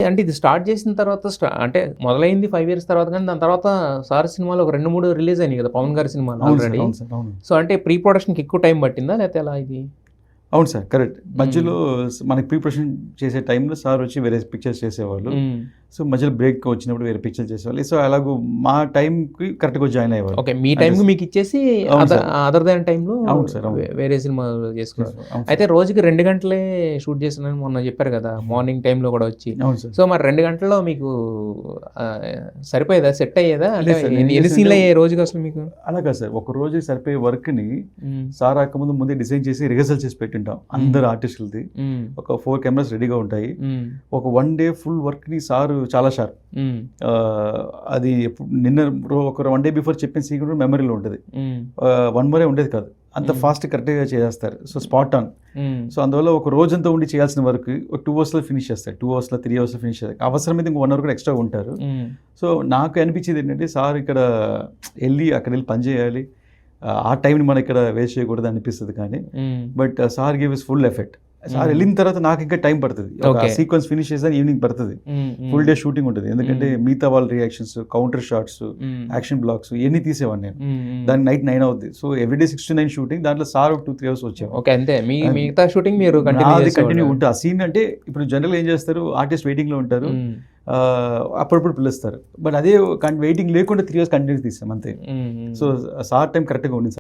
అంటే ఇది స్టార్ట్ చేసిన తర్వాత అంటే మొదలైంది 5 years తర్వాత, కానీ దాని తర్వాత సార్ సినిమాలు ఒక 2-3 రిలీజ్ అయినాయి కదా పవన్ గారి సినిమాలు ఆల్రెడీ. సో అంటే ప్రీ ప్రొడక్షన్కి ఎక్కువ టైం పట్టిందా లేకపోతే ఎలా ఇది? అవును సార్, కరెక్ట్. మధ్యలో మనకి ప్రీ ప్రొడక్షన్ చేసే టైంలో సార్ వచ్చి వేరే పిక్చర్స్ చేసేవాళ్ళు. సో మధ్యలో బ్రేక్ వచ్చినప్పుడు వేరే పిక్చర్స్ చేసేవాళ్ళు. సో అలాగూ మా టైంకి కరెక్ట్గా జాయిన్ అయ్యేవాళ్ళు. ఓకే, మీ టైంకి మీకు ఇచ్చేసి అదర్ దాన్ టైంలో వేరే సినిమాలు చేసుకున్నారు. అయితే రోజుకి 2 గంటలే షూట్ చేస్తున్నాను మొన్న చెప్పారు కదా, మార్నింగ్ టైంలో కూడా వచ్చి. సో మరి 2 గంటల్లో మీకు సరిపోయేదా, సెట్ అయ్యేదా? అంటే ఎన్ని సీన్లు అయ్యాయి రోజుకి అసలు మీకు? అలాగా సార్, ఒక రోజు సరిపోయే వర్క్ని సార్ రాకముందు ముందే డిజైన్ చేసి రిహర్సల్ చేసి పెట్టింటాం అందరు ఆర్టిస్టులది. ఒక 4 కెమెరాస్ రెడీగా ఉంటాయి. ఒక 1 day ఫుల్ వర్క్ని సార్ చాలా షార్ప్. అది నిన్న ఒక 1 day బిఫోర్ చెప్పిన సీక్రెట్ మెమరీలో ఉంటుంది. 1 more ఉండేది కాదు, అంత ఫాస్ట్ కరెక్ట్గా చేస్తారు. So spot on. సో అందువల్ల ఒక రోజంతా ఉండి చేయాల్సిన వర్క్ ఒక 2 hours ఫినిష్ చేస్తారు, 2 hours 3 hours ఫినిష్ చేస్తారు. అవసరమైతే ఇంకో 1 hour కూడా ఎక్స్ట్రా ఉంటారు. సో నాకు అనిపించేది ఏంటంటే సార్ ఇక్కడ అక్కడ వెళ్ళి పని చేయాలి, ఆ టైంని మనం ఇక్కడ వేస్ట్ చేయకూడదు అనిపిస్తుంది. కానీ but sir give is full effect. Sir వెళ్ళిన తర్వాత నాకు ఇంకా టైం పడుతుంది, సీక్వెన్స్ ఫినిష్ చేసి ఈవినింగ్ పడుతుంది. ఫుల్ డే షూటింగ్ ఉంటుంది, ఎందుకంటే మిగతా వాళ్ళ reactions, counter shots, action blocks ఇవన్నీ తీసేవాడిని నేను. దాని నైట్ 9 అవుతుంది. సో ఎవ్రీడే 6 to 9 షూటింగ్, దాంట్లో సార్ 2-3 hours వచ్చాము. ఓకే, అంతే. మిగతా షూటింగ్ మీరు కంటిన్యూ ఉంటుంది. ఆ సీన్ అంటే ఇప్పుడు జనరల్ ఏం చేస్తారు, ఆర్టిస్ట్ వెయిటింగ్ లో ఉంటారు, అప్పుడప్పుడు పిలుస్తారు. బట్ అదే వెయిటింగ్ లేకుండా 3 hours కంటిన్యూ తీసాం అంతే. సో సార్ టైం కరెక్ట్గా ఉంది.